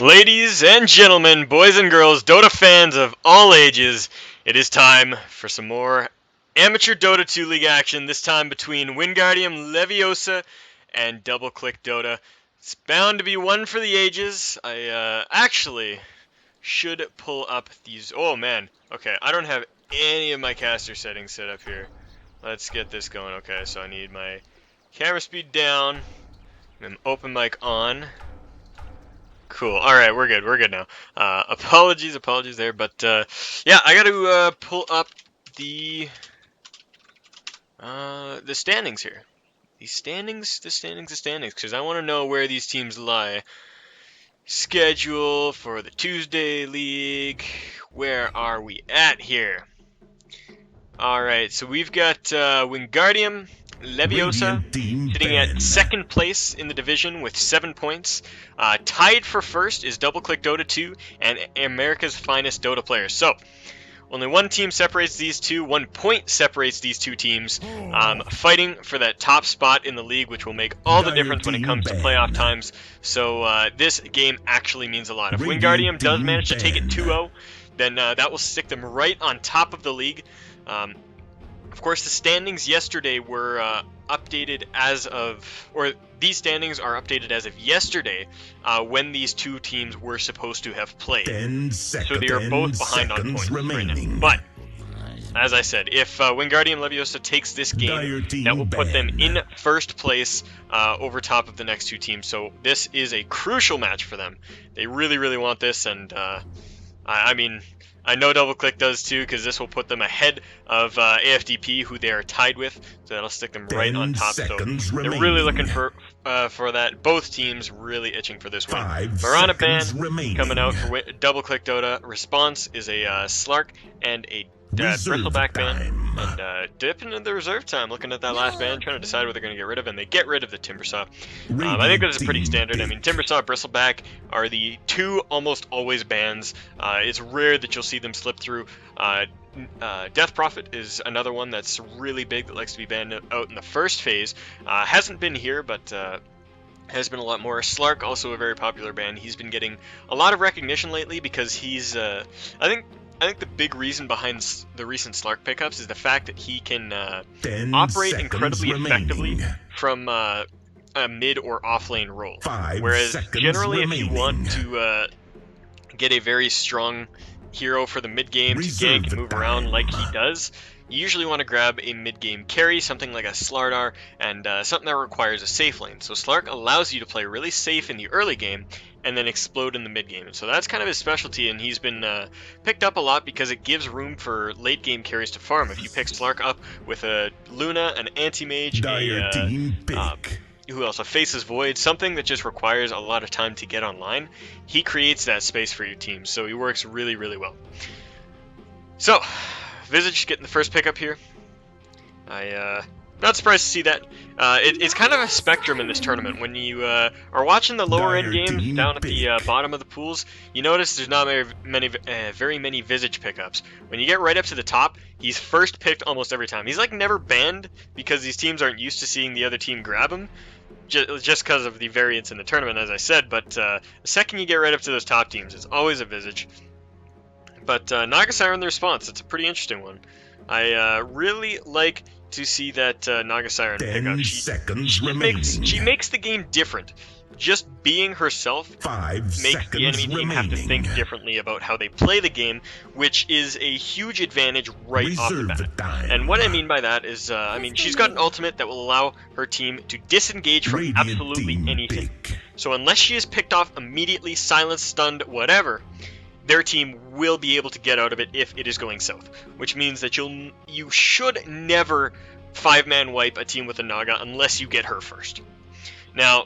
Ladies and gentlemen, boys and girls, Dota fans of all ages, it is time for some more amateur Dota 2 League action, this time between Wingardium, Leviosa, and Double Click Dota. It's bound to be one for the ages. I actually should pull up these. Oh man, okay, I don't have any of my caster settings set up here. Let's get this going. Okay, so I need my camera speed down, and open mic on. Cool. All right, we're good now. Apologies there, but yeah, I got to pull up the standings here. The standings, because I want to know where these teams lie. Schedule for the Tuesday League. Where are we at here? All right, so we've got Wingardium, Leviosa sitting at second place in the division with 7 points. Tied for first is Double Click Dota 2 and America's Finest Dota Players. So, only one team separates these two, 1 point separates these two teams, fighting for that top spot in the league, which will make all the difference when it comes to playoff times. So, this game actually means a lot. If Wingardium does manage to take it 2-0, then that will stick them right on top of the league. Of course, the standings yesterday were updated as of, or these standings are updated as of yesterday, when these two teams were supposed to have played. So they are both behind on points right now. But, as I said, if Wingardium Leviosa takes this game, that will put them in first place over top of the next two teams. So this is a crucial match for them. They really, really want this, and I mean, I know Double Click does too, because this will put them ahead of AFDP, who they are tied with. So that'll stick them right on top. So they're really looking for that. Both teams really itching for this win. Piranha Band coming out for Double Click Dota. Response is a Slark and a Bristleback band, and dipping into the reserve time, looking at that last band, trying to decide what they're going to get rid of, and they get rid of the Timbersaw. I think this is pretty standard. I mean, Timbersaw, Bristleback are the two almost always bans. It's rare that you'll see them slip through. Death Prophet is another one that's really big that likes to be banned out in the first phase. Hasn't been here, but has been a lot more. Slark, also a very popular band. He's been getting a lot of recognition lately because he's, I think the big reason behind the recent Slark pickups is the fact that he can operate incredibly effectively from a mid or off lane role. Whereas generally, if you want to get a very strong hero for the mid game to gank and move around like he does, you usually want to grab a mid-game carry, something like a Slardar, and something that requires a safe lane. So Slark allows you to play really safe in the early game, and then explode in the mid-game. So that's kind of his specialty, and he's been picked up a lot because it gives room for late-game carries to farm. If you pick Slark up with a Luna, an Anti-Mage, who else? A Faceless Void, something that just requires a lot of time to get online, he creates that space for your team. So he works really, really well. So, Visage getting the first pickup here. Not surprised to see that. It's kind of a spectrum in this tournament. When you are watching the lower end games down at the bottom of the pools, you notice there's not very many Visage pickups. When you get right up to the top, he's first picked almost every time. He's like never banned because these teams aren't used to seeing the other team grab him, just because of the variance in the tournament, as I said. But the second you get right up to those top teams, it's always a Visage. But Naga Siren, the response, it's a pretty interesting one. I really like to see that Naga Siren pick up. She makes the game different. Just being herself makes the enemy team have to think differently about how they play the game, which is a huge advantage right off the bat. And what I mean by that is, I mean, she's got an ultimate that will allow her team to disengage from absolutely anything. So unless she is picked off immediately, silenced, stunned, whatever, their team will be able to get out of it if it is going south, which means that you should never 5-man wipe a team with a Naga unless you get her first. Now,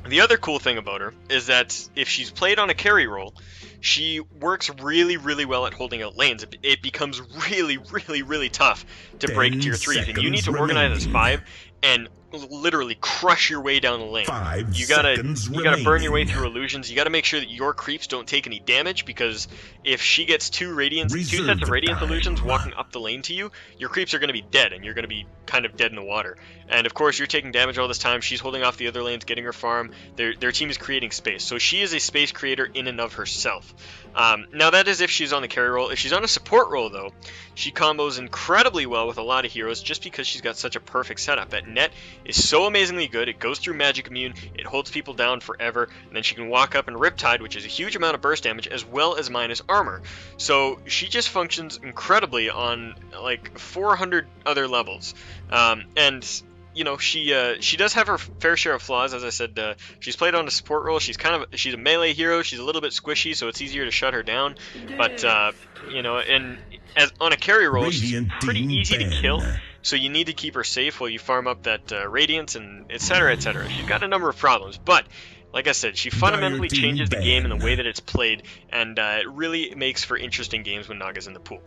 the other cool thing about her is that if she's played on a carry role, she works really, really well at holding out lanes. It becomes really, really, really tough to break tier 3s, and you need to organize as 5 and literally crush your way down the lane. You gotta burn your way through illusions. You gotta make sure that your creeps don't take any damage, because if she gets two sets of radiance illusions walking up the lane to you, your creeps are gonna be dead, and you're gonna be kind of dead in the water. And of course, you're taking damage all this time. She's holding off the other lanes, getting her farm. Their team is creating space, so she is a space creator in and of herself. Now that is if she's on the carry role. If she's on a support role, though, she combos incredibly well with a lot of heroes, just because she's got such a perfect setup. That net is so amazingly good. It goes through magic immune, it holds people down forever, and then she can walk up and Riptide, which is a huge amount of burst damage, as well as minus armor. So she just functions incredibly on like 400 other levels. And you know, she does have her fair share of flaws. As I said, she's played on a support role. She's a melee hero. She's a little bit squishy, so it's easier to shut her down. But you know, and on a carry role, she's pretty easy to kill. So you need to keep her safe while you farm up that radiance and etc. etc. She's got a number of problems, but like I said, she fundamentally changes the game in the way that it's played, and it really makes for interesting games when Naga's in the pool.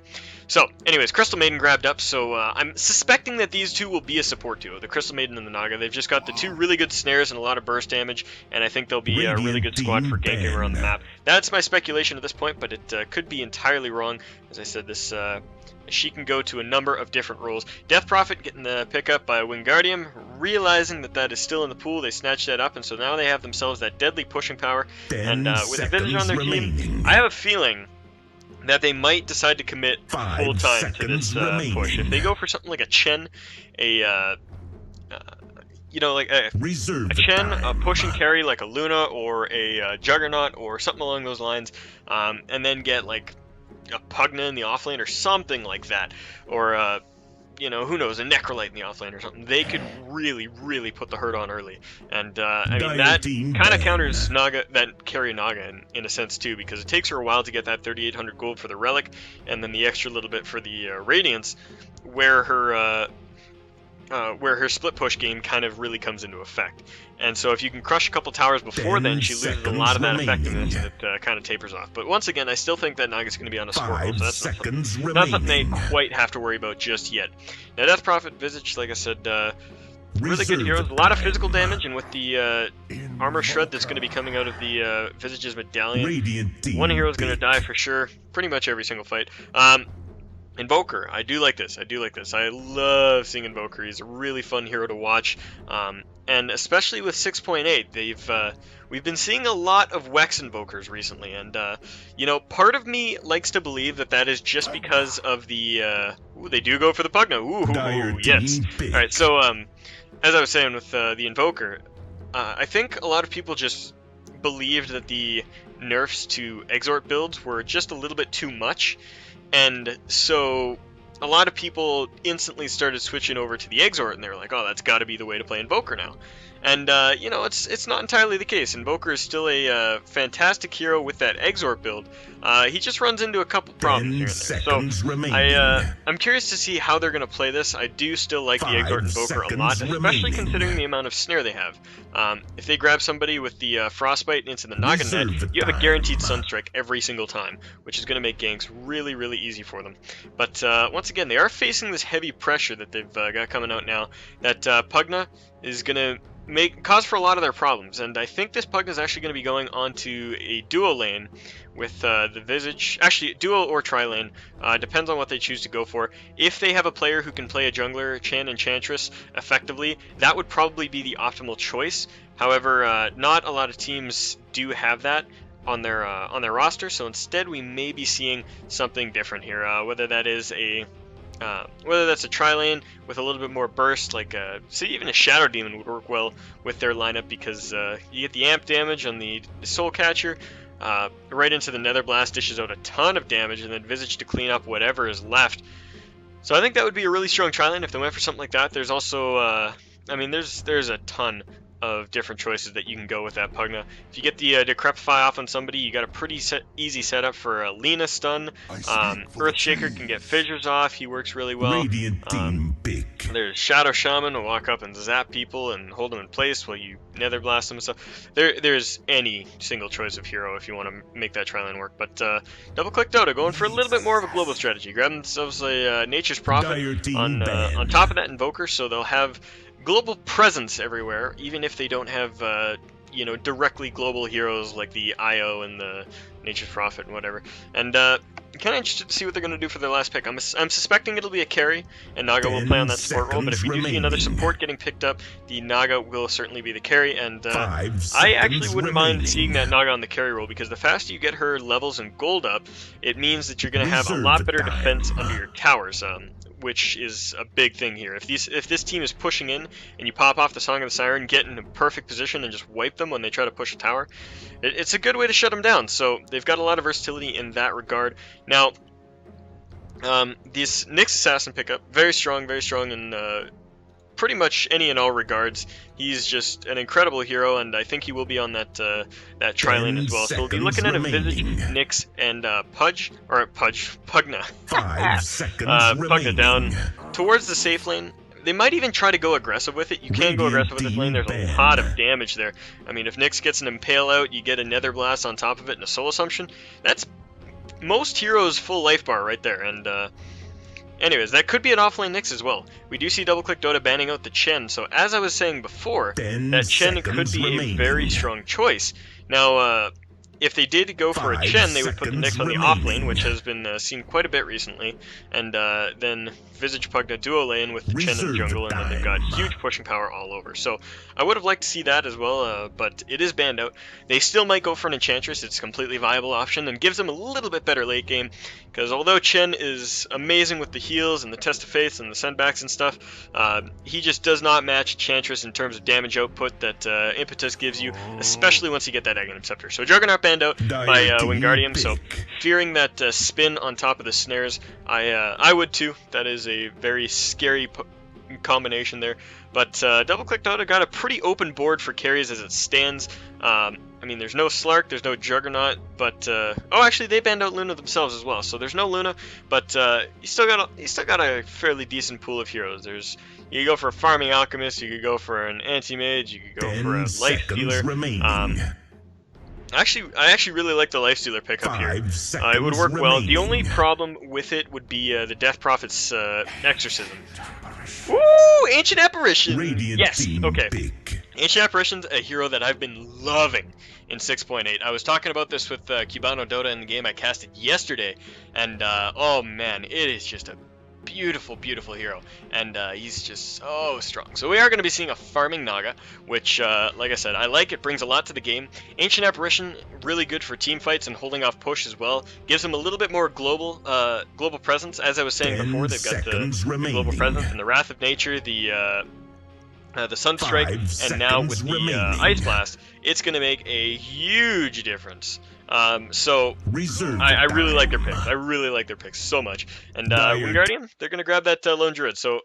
So, anyways, Crystal Maiden grabbed up, so I'm suspecting that these two will be a support duo, the Crystal Maiden and the Naga. They've just got the two really good snares and a lot of burst damage, and I think they'll be a really good squad for ganking around the map. That's my speculation at this point, but it could be entirely wrong. As I said, this she can go to a number of different roles. Death Prophet getting the pickup by Wingardium, realizing that that is still in the pool, they snatched that up, and so now they have themselves that deadly pushing power. And with a Visage on their team, I have a feeling that they might decide to commit full time to this push. If they go for something like a Chen, you know, like a Chen, a push and carry like a Luna or a Juggernaut or something along those lines, and then get like a Pugna in the offlane or something like that, or you know, who knows, a Necrolite in the offlane or something. They could really put the hurt on early, and I mean that kind of counters Naga, that carry Naga in a sense too, because it takes her a while to get that 3,800 gold for the relic, and then the extra little bit for the radiance, where her split push game kind of really comes into effect. And so if you can crush a couple towers before then, she loses a lot of that effectiveness, and it kind of tapers off. But once again, I still think that Naga's going to be on a score roll, so that's not something they quite have to worry about just yet. Now, Death Prophet, Visage, like I said, really good heroes, a lot of physical damage, and with the armor shred that's going to be coming out of the Visage's medallion, one hero is going to die for sure, pretty much every single fight. Invoker, I do like this. I love seeing Invoker. He's a really fun hero to watch, and especially with 6.8, we've been seeing a lot of Wex Invokers recently, and you know, part of me likes to believe that is just because of the ooh, they do go for the Pugna. Ooh, yes. All right, so as I was saying with the Invoker, I think a lot of people just believed that the nerfs to Exort builds were just a little bit too much. And so a lot of people instantly started switching over to the Exort, and they were like, oh, that's got to be the way to play Invoker now. And, you know, it's not entirely the case. Invoker is still a fantastic hero with that Exort build. He just runs into a couple problems here and there. So I'm curious to see how they're going to play this. I do still like the Exort Invoker a lot, especially considering the amount of snare they have. If they grab somebody with the Frostbite into the Naga net, you have a guaranteed Sunstrike every single time, which is going to make ganks really easy for them. But once again, they are facing this heavy pressure that they've got coming out now. That Pugna is going to cause for a lot of their problems, and I think this Pugna is actually going to be going onto a duo lane with the Visage. Actually, duo or tri-lane, depends on what they choose to go for. If they have a player who can play a jungler, Chan, Enchantress effectively, that would probably be the optimal choice. However, not a lot of teams do have that on their roster, so instead we may be seeing something different here, whether that's a tri-lane with a little bit more burst, like even a Shadow Demon would work well with their lineup, because you get the amp damage on the Soul Catcher, right into the Nether Blast, dishes out a ton of damage, and then Visage to clean up whatever is left. So I think that would be a really strong tri-lane if they went for something like that. There's also, I mean, there's a ton of different choices that you can go with that Pugna. If you get the Decrepify off on somebody, you got a pretty easy setup for a Lena stun. Earthshaker can get fissures off, he works really well. There's Shadow Shaman will walk up and zap people and hold them in place while you Nether Blast them and stuff. There's any single choice of hero if you want to make that tri-lane work. But double click Dota, going for a little bit more of a global strategy. Grab themselves a Nature's Prophet on top of that Invoker, so they'll have global presence everywhere, even if they don't have, you know, directly global heroes like the IO and the Nature's Prophet and whatever. And kind of interested to see what they're going to do for their last pick. I'm suspecting it'll be a carry, and Naga will play on that support role, but if we do see another support getting picked up, the Naga will certainly be the carry, and I actually wouldn't mind seeing that Naga on the carry role, because the faster you get her levels and gold up, it means that you're going to have a lot better defense under your towers, which is a big thing here. If this team is pushing in, and you pop off the Song of the Siren, get in a perfect position, and just wipe them when they try to push a tower, it's a good way to shut them down. So they've got a lot of versatility in that regard. Now, this Nyx Assassin pickup, very strong in pretty much any and all regards. He's just an incredible hero, and I think he will be on that that tri-lane as well. So we'll be looking at a Visage, Nyx, and Pugna. 5 seconds Pugna down towards the safe lane. They might even try to go aggressive with it. You can go aggressive with this lane. There's a lot of damage there. I mean, if Nyx gets an Impale out, you get a Nether Blast on top of it and a Soul Assumption. That's most heroes' full life bar right there. And anyways, that could be an offlane Nyx as well. We do see DoubleClick banning out the Chen. So as I was saying before, that Chen could be a very strong choice. Now, if they did go for a Chen, they would put the Nyx on the off lane, which has been seen quite a bit recently, and then Visage Pugna duo lane with the Chen in the jungle, and then they've got huge pushing power all over. So I would have liked to see that as well, but it is banned out. They still might go for an Enchantress. It's a completely viable option and gives them a little bit better late game, because although Chen is amazing with the heals and the Test of Faith and the sendbacks and stuff, he just does not match Enchantress in terms of damage output that Impetus gives you, especially once you get that Aghanim Scepter. So Juggernaut banned out by Wingardium, so fearing that spin on top of the snares, I would too. That is a very scary combination there. But DoubleClick Dota got a pretty open board for carries as it stands. I mean, there's no Slark, there's no Juggernaut, but oh, actually they banned out Luna themselves as well. So there's no Luna, but you still got a fairly decent pool of heroes. You could go for a Farming Alchemist, you could go for an Anti-Mage, you could go for a Life Stealer. I actually really like the Lifestealer pickup here. It would work well. The only problem with it would be the Death Prophet's Exorcism. Woo! Ancient Apparition! Yes, okay. Ancient Apparition's a hero that I've been loving in 6.8. I was talking about this with Cubano Dota in the game I casted yesterday, and oh man, it is just a beautiful hero, and he's just so strong. So we are going to be seeing a farming Naga, which like I said, I like. It brings a lot to the game. Ancient Apparition, really good for team fights and holding off push as well. Gives them a little bit more global presence. As I was saying before, they've got the global presence and the Wrath of Nature, the Sunstrike, and now with the Ice Blast, it's going to make a huge difference. So I really like their picks. I really like their picks so much. And Wingardium, they're going to grab that Lone Druid. So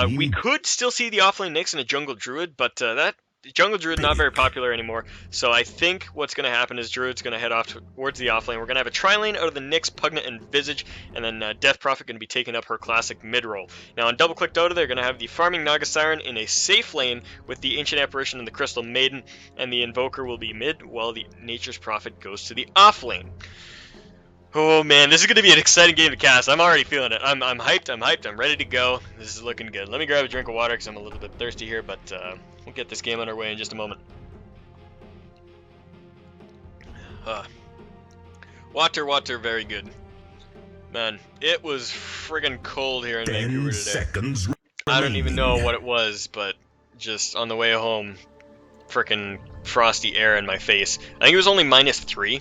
we could still see the offlane Nyx and a Jungle Druid, but that Jungle Druid not very popular anymore. So I think what's going to happen is Druid's going to head off towards the offlane. We're going to have a tri-lane out of the Nyx, Pugna, and Visage, and then Death Prophet going to be taking up her classic mid-roll. Now on DoubleClick Dota, they're going to have the farming Naga Siren in a safe lane with the Ancient Apparition and the Crystal Maiden, and the Invoker will be mid while the Nature's Prophet goes to the offlane. Oh man, this is going to be an exciting game to cast. I'm already feeling it. I'm hyped, I'm ready to go. This is looking good. Let me grab a drink of water because I'm a little bit thirsty here, but we'll get this game underway in just a moment. Water, very good. Man, it was friggin' cold here in Vancouver today. I don't even know what it was, but just on the way home, frickin' frosty air in my face. I think it was only -3.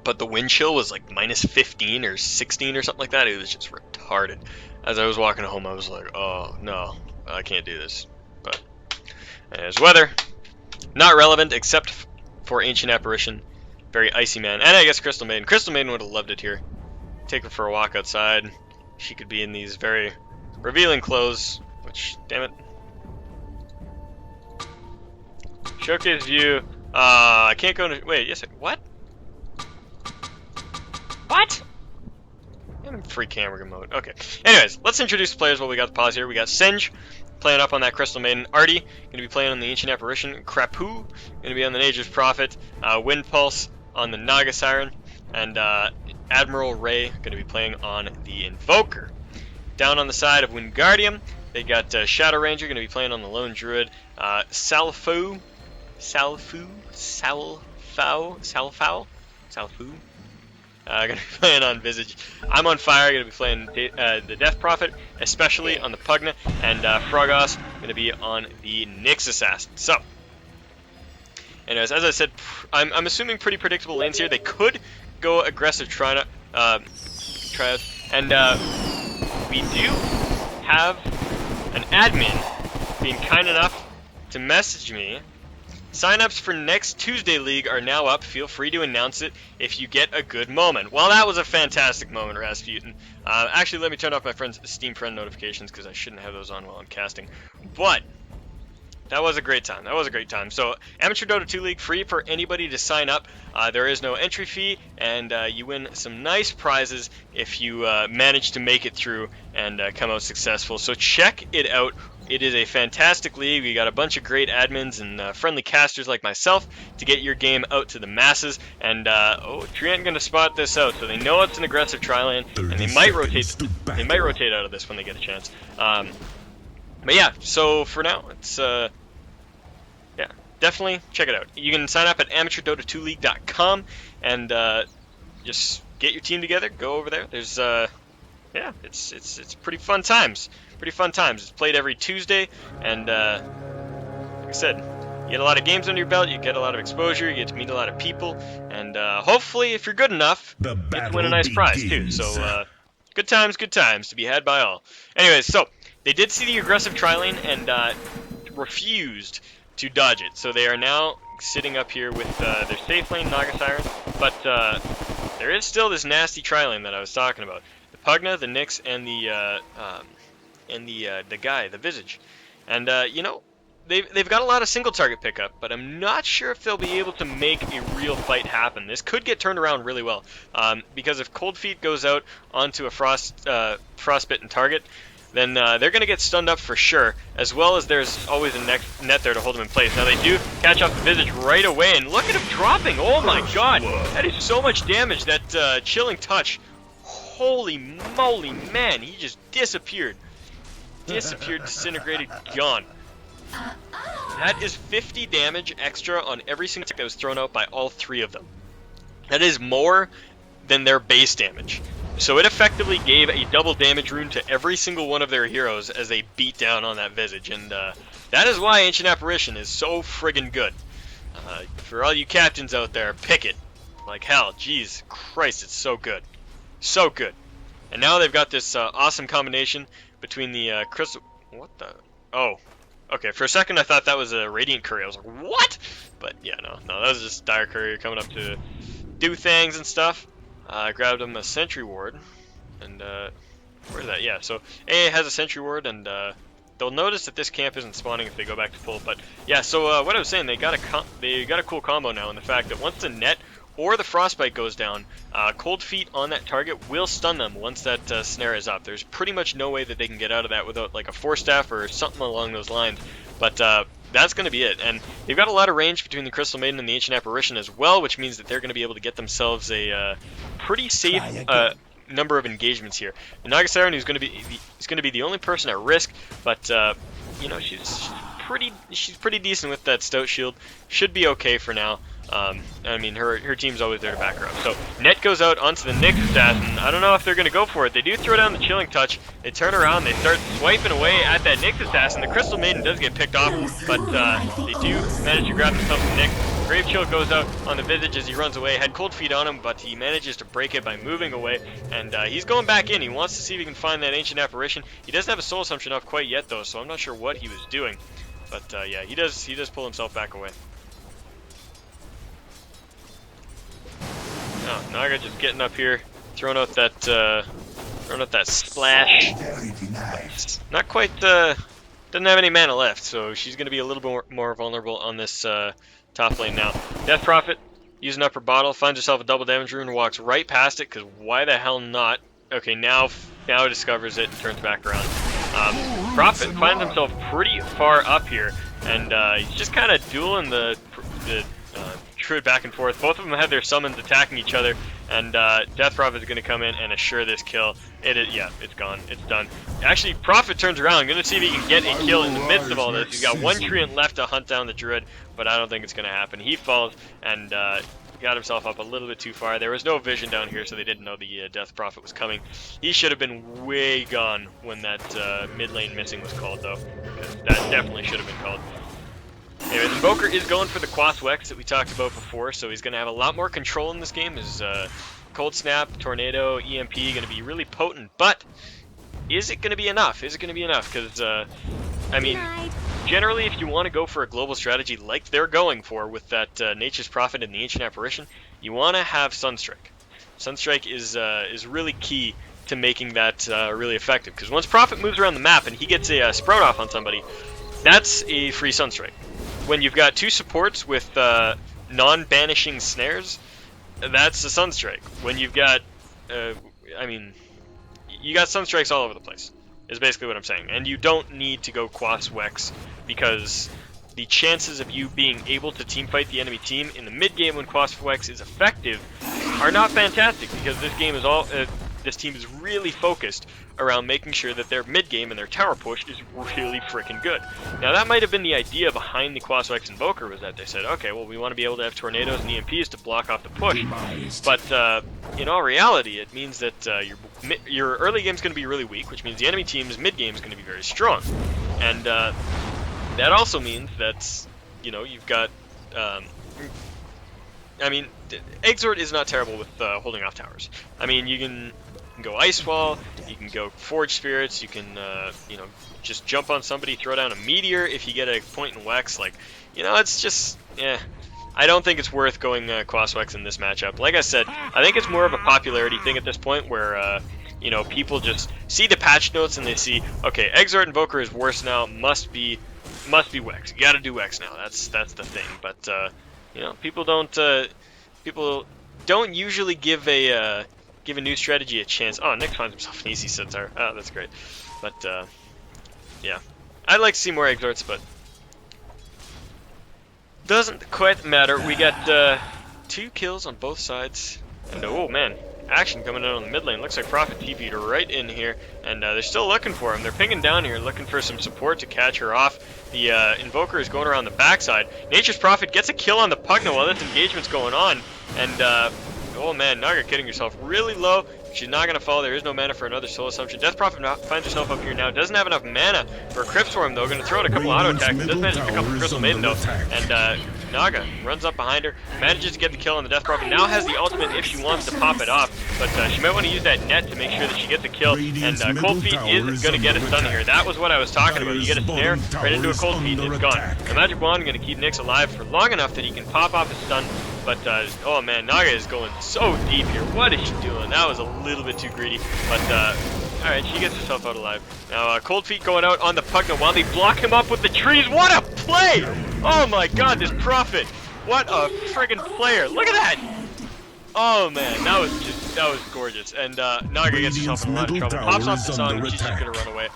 But the wind chill was like -15 or 16 or something like that. It was just retarded. As I was walking home, I was like, oh no, I can't do this. But there's weather. Not relevant except for Ancient Apparition. Very icy man. And I guess Crystal Maiden. Crystal Maiden would have loved it here. Take her for a walk outside. She could be in these very revealing clothes. Which, damn it. Showcase view. I can't go into... Wait, yes, what? What? I'm in free camera mode. Okay. Anyways, let's introduce the players while we got the pause here. We got Senj playing up on that Crystal Maiden. Artie going to be playing on the Ancient Apparition. Krapu going to be on the Nature's Prophet. Wind Pulse on the Naga Siren. And Admiral Ray going to be playing on the Invoker. Down on the side of Wingardium, They got Shadow Ranger going to be playing on the Lone Druid. Salfou. Gonna be playing on Visage. I'm on Fire, gonna be playing the Death Prophet, especially on the Pugna, and Frogos gonna be on the Nyx Assassin. So, anyways, as I said, I'm assuming pretty predictable lanes here. They could go aggressive trios, and we do have an admin being kind enough to message me. Sign-ups for next Tuesday League are now up. Feel free to announce it if you get a good moment. Well, that was a fantastic moment, Rasputin. Actually, let me turn off my friend's Steam friend notifications because I shouldn't have those on while I'm casting. But that was a great time. That was a great time. So, Amateur Dota 2 League, free for anybody to sign up. There is no entry fee, and you win some nice prizes if you manage to make it through and come out successful. So check it out. It is a fantastic league. We got a bunch of great admins and friendly casters like myself to get your game out to the masses. And Treant gonna spot this out, so they know it's an aggressive tri lane, and they might rotate. They might rotate out of this when they get a chance. But yeah, so for now, it's yeah, definitely check it out. You can sign up at amateurdota2league.com and just get your team together. Go over there. There's yeah, it's pretty fun times. Pretty fun times. It's played every Tuesday, and like I said, you get a lot of games under your belt, you get a lot of exposure, you get to meet a lot of people, and hopefully, if you're good enough, you get to win a nice prize too. So good times to be had by all. Anyways, so they did see the aggressive tri-lane and refused to dodge it. So they are now sitting up here with their safe lane, Naga Siren, but there is still this nasty tri-lane that I was talking about. The Pugna, the Nyx, and the guy, the Visage. And you know, they've got a lot of single target pickup, but I'm not sure if they'll be able to make a real fight happen. This could get turned around really well, because if Cold Feet goes out onto a frostbitten target, then they're going to get stunned up for sure, as well as there's always a net there to hold them in place. Now they do catch off the Visage right away, and look at him dropping! Oh my god! That is so much damage, that Chilling Touch. Holy moly, man, he just disappeared. Disappeared, disintegrated, gone. That is 50 damage extra on every single attack that was thrown out by all three of them. That is more than their base damage. So it effectively gave a double damage rune to every single one of their heroes as they beat down on that Visage. And that is why Ancient Apparition is so friggin' good. For all you captains out there, pick it. Like hell, jeez Christ, it's so good. So good. And now they've got this awesome combination between the crystal... What the... Oh. Okay, for a second I thought that was a Radiant Courier. I was like, what? But yeah, no, that was just Dire Courier coming up to do things and stuff. I grabbed him a Sentry Ward. And, where's that? Yeah, so AA has a Sentry Ward, and they'll notice that this camp isn't spawning if they go back to full. But yeah, so what I was saying, they got a cool combo now in the fact that once the net or the Frostbite goes down, Cold Feet on that target will stun them once that snare is up. There's pretty much no way that they can get out of that without like a Force Staff or something along those lines. But that's going to be it. And they've got a lot of range between the Crystal Maiden and the Ancient Apparition as well, which means that they're going to be able to get themselves a pretty safe number of engagements here. The Naga Siren is going to be the only person at risk, but you know, she's pretty decent with that Stout Shield. Should be okay for now. I mean, her team's always there to back her up. So, net goes out onto the Nyx Assassin. I don't know if they're going to go for it. They do throw down the Chilling Touch. They turn around. They start swiping away at that Nyx Assassin. The Crystal Maiden does get picked off, but they do manage to grab themselves the Nyx. Grave Chill goes out on the Visage as he runs away. Had Cold Feet on him, but he manages to break it by moving away. And he's going back in. He wants to see if he can find that Ancient Apparition. He doesn't have a Soul Assumption off quite yet, though, so I'm not sure what he was doing. But yeah, he does pull himself back away. Oh, Naga just getting up here, throwing out that splash. Nice. Not quite. Doesn't have any mana left, so she's going to be a little bit more vulnerable on this top lane now. Death Prophet using up her bottle, finds herself a double damage rune, walks right past it because why the hell not? Okay, now discovers it and turns back around. Prophet finds himself pretty far up here, and he's just kind of dueling the Druid back and forth. Both of them have their summons attacking each other, and Death Prophet is going to come in and assure this kill. Yeah, it's gone. It's done. Actually, Prophet turns around. I'm going to see if he can get a kill in the midst of all this. He's got one Treant left to hunt down the Druid, but I don't think it's going to happen. He falls and got himself up a little bit too far. There was no vision down here, so they didn't know the Death Prophet was coming. He should have been way gone when that mid lane missing was called, though, because that definitely should have been called. Anyways, Invoker is going for the Quas Wex that we talked about before, so he's going to have a lot more control in this game. His Cold Snap, Tornado, EMP going to be really potent, but is it going to be enough? Is it going to be enough? Because, I mean, generally, if you want to go for a global strategy like they're going for with that Nature's Prophet and the Ancient Apparition, you want to have Sunstrike. Sunstrike is really key to making that really effective, because once Prophet moves around the map and he gets a Sprout off on somebody, that's a free Sunstrike. When you've got two supports with non-banishing snares, that's a Sunstrike. When you've got, I mean, you got Sunstrikes all over the place, is basically what I'm saying. And you don't need to go Quas Wex, because the chances of you being able to teamfight the enemy team in the mid-game when Quas Wex is effective are not fantastic, because this game is this team is really focused around making sure that their mid-game and their tower push is really freaking good. Now, that might have been the idea behind the Quas Wex Invoker, was that they said, okay, well, we want to be able to have Tornadoes and EMPs to block off the push. But in all reality, it means that your early game is going to be really weak, which means the enemy team's mid-game is going to be very strong. And that also means that, you know, you've got... I mean, Exort is not terrible with holding off towers. I mean, you can go Ice Wall, you can go Forge Spirits, you can, you know, just jump on somebody, throw down a Meteor if you get a point in Wex. Like, you know, it's just, I don't think it's worth going Quas Wex in this matchup. Like I said, I think it's more of a popularity thing at this point where, you know, people just see the patch notes and they see, okay, Exort Invoker is worse now, must be Wex. You gotta do Wex now. That's the thing. But, you know, people don't usually give a new strategy a chance. Oh, Nick finds himself an easy Centaur. Oh, that's great. But yeah, I'd like to see more Exorts, but doesn't quite matter. We got 2 kills on both sides, and oh man, action coming out on the mid lane. Looks like Prophet TP'd right in here, and they're still looking for him. They're pinging down here, looking for some support to catch her off. The Invoker is going around the backside. Nature's Prophet gets a kill on the Pugna while this engagement's going on, and oh man, Naga getting herself really low. She's not going to fall. There is no mana for another Soul Assumption. Death Prophet finds herself up here now. Doesn't have enough mana for a Crypt Swarm, though. Going to throw in a couple auto attacks. Doesn't manage to pick up the Crystal Maiden, though. And Naga runs up behind her, manages to get the kill on the Death Prophet. Now has the ultimate if she wants to pop it off, but she might want to use that net to make sure that she gets a kill. And Cold Feet is going to get a stun here. That was what I was talking about. You get a snare right into a Cold Feet, it's gone. The Magic Wand going to keep Nyx alive for long enough that he can pop off his stun. But, oh man, Naga is going so deep here. What is she doing? That was a little bit too greedy. But, alright, she gets herself out alive. Now, Cold Feet going out on the Pugna while they block him up with the trees. What a play! Oh my god, this Prophet. What a friggin' player. Look at that! Oh man, that was gorgeous. And, Naga gets herself in a lot of trouble. Pops off the song and she's just gonna run away.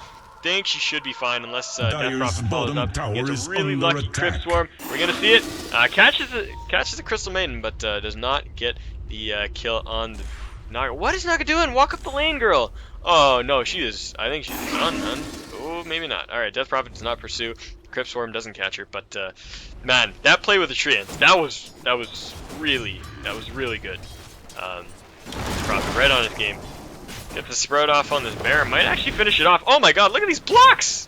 Think she should be fine unless Death Prophet follows up. Gets a really lucky Crypt Swarm. We're gonna see it. Catches the Crystal Maiden, but does not get the kill on the Naga. What is Naga doing? Walk up the lane, girl. Oh no, I think she's done, man. Oh, maybe not. All right, Death Prophet does not pursue. Crypt Swarm doesn't catch her, but man, that play with the Treants, that was really good. Prophet right on his game. Get the Sprout off on this bear. Might actually finish it off. Oh my god, look at these blocks!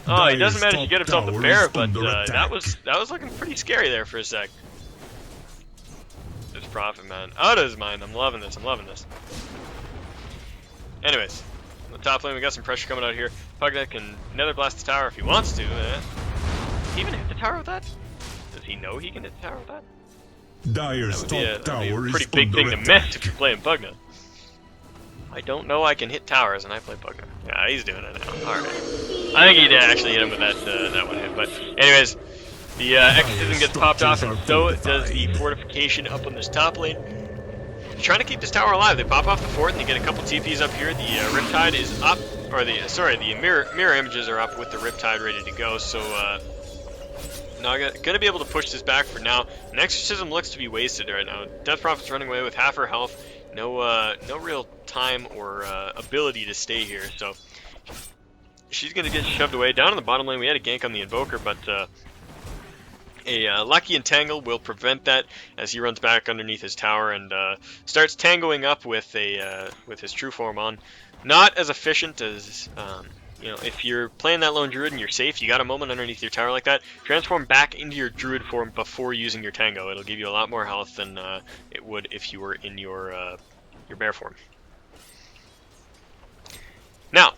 Oh, he doesn't manage to get himself the bear, but that was looking pretty scary there for a sec. This Prophet, man. Out of his mind. I'm loving this. Anyways, on the top lane, we got some pressure coming out here. Pugna can Nether Blast the tower if he wants to. Can he even hit the tower with that? Does he know he can hit the tower with that? Dyer's top tower is a pretty big thing to miss if you're playing Pugna. I don't know I can hit towers, and I play Pugna. Yeah, he's doing it now. Alright. I think he did actually hit him with that one hit. But anyways, the Exorcism gets popped off, and so does the fortification up on this top lane. They're trying to keep this tower alive. They pop off the fort, and they get a couple TPs up here. The Riptide is up, or the mirror images are up with the Riptide ready to go. So Naga gonna be able to push this back for now. An Exorcism looks to be wasted right now. Death Prophet's running away with half her health. No real time or ability to stay here, so she's gonna get shoved away. Down in the bottom lane, we had a gank on the Invoker, but a Lucky Entangle will prevent that as he runs back underneath his tower and starts tangoing up with his true form on. Not as efficient as you know, if you're playing that lone druid and you're safe, you got a moment underneath your tower like that, transform back into your druid form before using your tango. It'll give you a lot more health than it would if you were in your bear form. Now,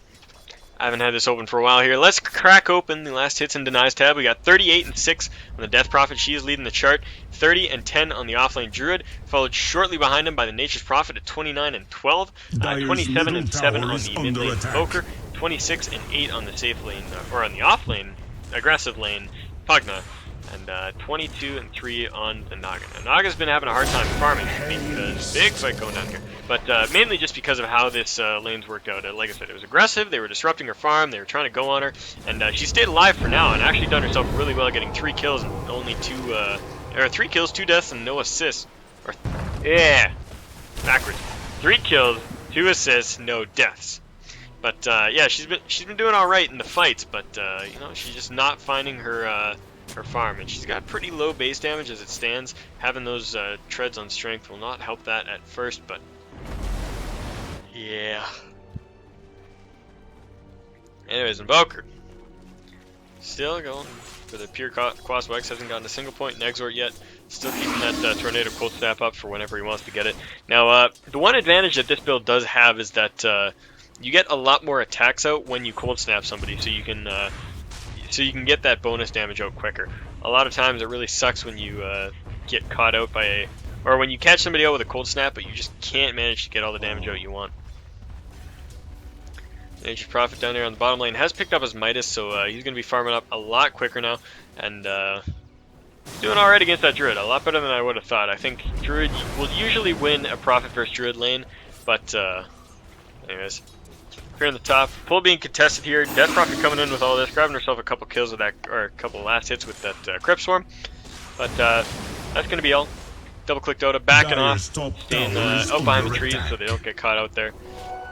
I haven't had this open for a while here. Let's crack open the last hits and denies tab. We got 38 and 6 on the Death Prophet. She is leading the chart. 30 and 10 on the offlane Druid, followed shortly behind him by the Nature's Prophet at 29 and 12. 27 and 7 on the mid lane Invoker. 26 and 8 on the safe lane, or on the off lane, aggressive lane Pugna. And 22 and 3 on the Naga. Now, Naga's been having a hard time farming because big fight going down here. But mainly just because of how this lane's worked out. Like I said, it was aggressive. They were disrupting her farm. They were trying to go on her, and she stayed alive for now and actually done herself really well, getting 3 kills and only 3 kills, 2 deaths, and no assists. Or yeah, backwards. 3 kills, 2 assists, no deaths. But yeah, she's been doing all right in the fights, but you know, she's just not finding her farm, and she's got pretty low base damage as it stands. Having those treads on strength will not help that at first, but yeah. Anyways, Invoker still going for the pure Quas-Wex. Hasn't gotten a single point in Exort yet. Still keeping that Tornado Cold Snap up for whenever he wants to get it. Now, the one advantage that this build does have is that you get a lot more attacks out when you Cold Snap somebody, so you can get that bonus damage out quicker. A lot of times it really sucks when you get caught out by or when you catch somebody out with a Cold Snap, but you just can't manage to get all the damage out you want. Nature's Prophet down there on the bottom lane has picked up his Midas, so he's going to be farming up a lot quicker now, and doing alright against that Druid. A lot better than I would have thought. I think Druid will usually win a Prophet versus Druid lane, but anyways. Here on the top, pull being contested here. Death Prophet coming in with all this, grabbing herself a couple kills with that, or a couple last hits with that Crypt Swarm. But that's going to be all. Double click Dota, backing off, staying out behind the trees so they don't get caught out there.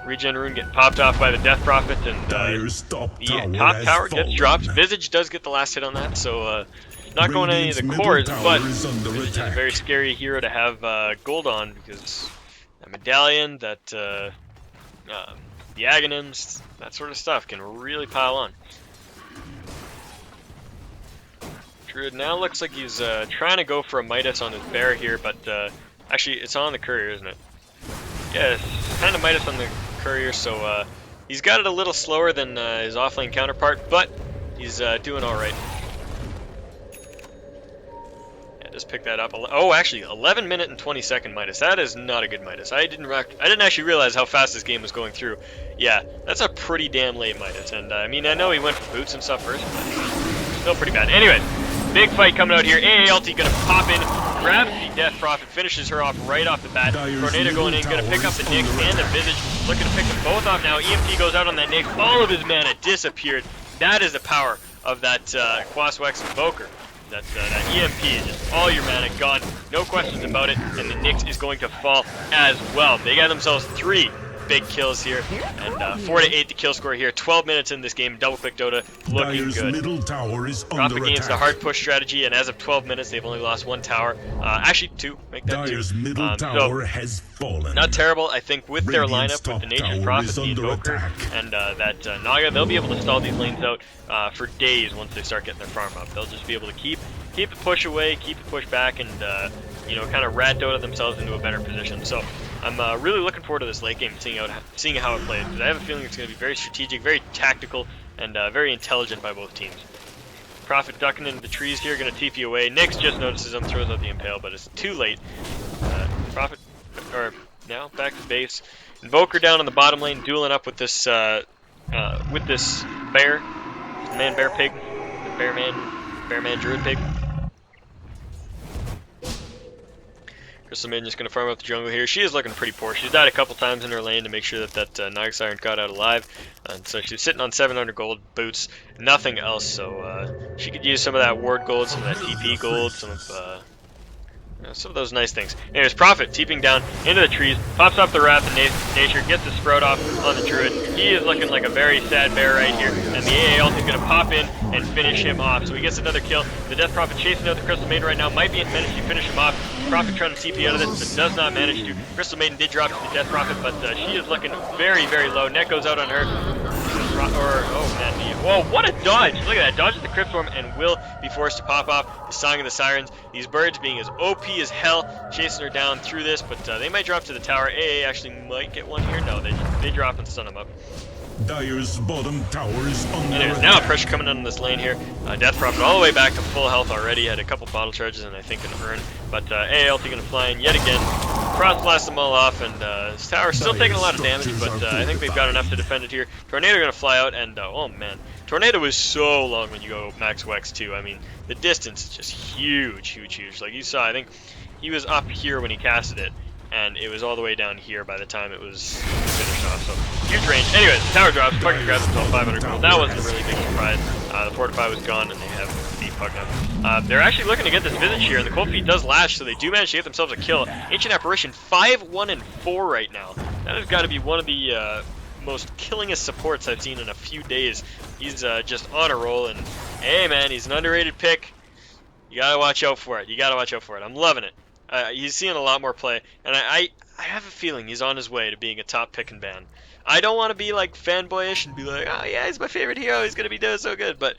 Regen Rune getting popped off by the Death Prophet, and the top tower gets dropped. Visage does get the last hit on that, so not going any of the cores, but Visage is a very scary hero to have gold on, because that medallion, that the Aghanim's, that sort of stuff can really pile on. Druid now looks like he's trying to go for a Midas on his bear here, but actually it's on the courier, isn't it? Yeah, it's kind of Midas on the courier, so he's got it a little slower than his offlane counterpart, but he's doing alright. Yeah, just pick that up. Oh, actually, 11 minute and 20 second Midas. That is not a good Midas. I didn't actually realize how fast this game was going through. Yeah, that's a pretty damn late Midas, and I mean, I know he went for boots and stuff first, but still pretty bad. Anyways, big fight coming out here. AALT gonna pop in, grabs the Death Prophet, finishes her off right off the bat. Tornado going in, gonna pick up the Nyx and the Visage. Looking to pick them both off now. EMP goes out on that Nyx. All of his mana disappeared. That is the power of that Quas-Wex Invoker. That EMP is just all your mana gone. No questions about it. And the Nyx is going to fall as well. They got themselves 3 big kills here, and 4 to 8 the kill score here. 12 minutes in this game. Double click Dota, looking good. Middle tower is Drop against the hard push strategy, and as of 12 minutes, they've only lost 1 tower. Actually 2. Make that 2. Middle tower has fallen. Not terrible. I think with their lineup, with the Nature's Prophet, the Invoker, and that Naga, they'll be able to stall these lanes out for days once they start getting their farm up. They'll just be able to keep the push away, keep the push back, and you know, kind of rat Dota themselves into a better position. So I'm really looking forward to this late game, seeing how it plays, because I have a feeling it's going to be very strategic, very tactical, and very intelligent by both teams. Prophet ducking into the trees here, going to TP away. Nyx just notices him, throws out the Impale, but it's too late. Prophet, or now back to base. Invoker down on the bottom lane, dueling up with this bear, bear pig, the bear man druid pig. Crystal Maiden just going to farm up the jungle here. She is looking pretty poor. She's died a couple times in her lane to make sure that Naga Siren got out alive. And so she's sitting on 700 gold boots, nothing else. So she could use some of that ward gold, some of that TP gold, some of those nice things. Anyways, Prophet TPing down into the trees, pops off the Wrath of Nature, gets the Sprout off on the Druid. He is looking like a very sad bear right here, and the AA ult is going to pop in and finish him off. So he gets another kill. The Death Prophet chasing out the Crystal Maiden right now, might be managed to finish him off. Prophet trying to TP out of this, but does not manage to. Crystal Maiden did drop to the Death Prophet, but she is looking very, very low. Net goes out on her. Oh man, whoa, what a dodge! Look at that, dodges the Crypt Storm and will be forced to pop off the Song of the Sirens. These birds being as OP as hell, chasing her down through this, but they might drop to the tower. AA actually might get one here. No, they drop and stun him up. Dire's bottom tower is under Anyways, now pressure coming on this lane here. Death Prophet all the way back to full health already. Had a couple bottle charges and I think an urn. But ALT going to fly in yet again. Cross blast them all off, and this tower still taking a lot of damage, but I think they've got enough to defend it here. Tornado going to fly out, and oh man, Tornado is so long when you go max Wex too. I mean, the distance is just huge, huge, huge. Like you saw, I think he was up here when he casted it, and it was all the way down here by the time it was finished off. So huge range. Anyways, tower drops. Fucking grabs himself 500 gold. That wasn't a really big surprise. The Fortify was gone, and they have the Pug now. They're actually looking to get this Visage here, and the Cold Feet does lash, so they do manage to get themselves a kill. Ancient Apparition 5-1-4 right now. That has got to be one of the most killingest supports I've seen in a few days. He's just on a roll, and hey man, he's an underrated pick. You gotta watch out for it. You gotta watch out for it. I'm loving it. He's seeing a lot more play, and I have a feeling he's on his way to being a top pick and ban. I don't want to be like fanboyish and be like, oh yeah, he's my favorite hero, he's gonna be doing so good, but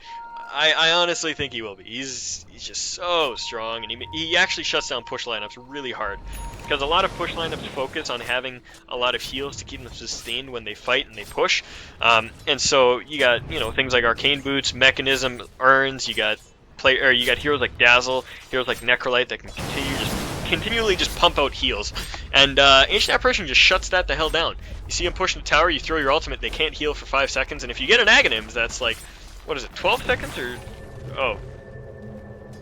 I honestly think he will be. He's just so strong, and he actually shuts down push lineups really hard, because a lot of push lineups focus on having a lot of heals to keep them sustained when they fight and they push, and so you got things like Arcane Boots, Mechanism, Urns. You got heroes like Dazzle, heroes like Necrolite that can continually just pump out heals, and Ancient Apparition just shuts that the hell down. You see him pushing the tower, you throw your ultimate, they can't heal for 5 seconds, and if you get an Aghanim's, that's like, what is it, 12 seconds or, oh,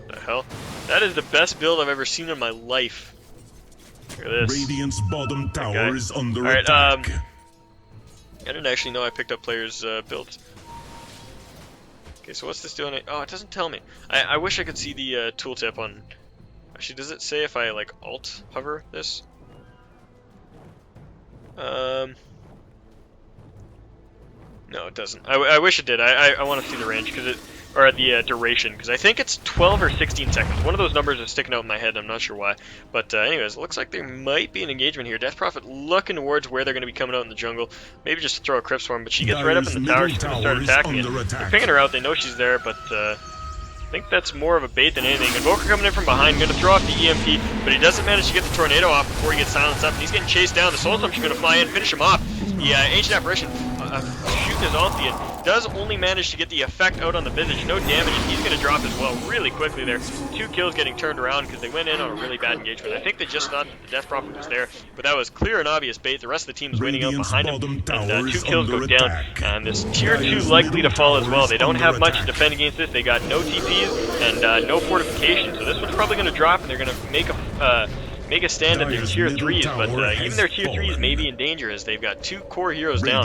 the hell? That is the best build I've ever seen in my life. Look at this. Radiant's bottom tower Okay. is under Alright, attack. I didn't actually know I picked up players' builds. Okay, so what's this doing? Oh, it doesn't tell me. I wish I could see the tooltip on... Actually, does it say if I, like, alt hover this? No, it doesn't. I wish it did. I want to see the range, or the duration, because I think it's 12 or 16 seconds. One of those numbers is sticking out in my head. I'm not sure why. But anyways, it looks like there might be an engagement here. Death Prophet looking towards where they're going to be coming out in the jungle. Maybe just to throw a Crypt Swarm, but she gets right up in the tower. She's going to start attacking it. They're picking her out. They know she's there, but I think that's more of a bait than anything. Invoker coming in from behind, going to throw off the EMP, but he doesn't manage to get the Tornado off before he gets silenced up, and he's getting chased down. The Soul Assumption going to fly in, finish him off. The Ancient Apparition shooting his ulti in, does only manage to get the effect out on the Visage, no damage, and he's going to drop as well really quickly there. 2 kills getting turned around because they went in on a really bad engagement. I think they just thought that the Death Prophet was there, but that was clear and obvious bait. The rest of the team is waiting out behind him, and 2 kills go down. And this tier 2 likely to fall as well. They don't have much to defend against this. They got no TPs and no fortification, so this one's probably going to drop, and they're going to make a stand at their tier 3s, but even their tier 3s may be in danger as they've got 2 core heroes down.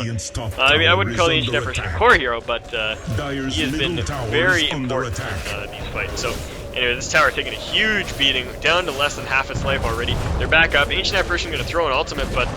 I mean, I wouldn't call the Ancient Apparition a core hero, but he has been very important in these fights. So anyway, this tower taking a huge beating, down to less than half its life already. They're back up. Ancient Apparition going to throw an ultimate, but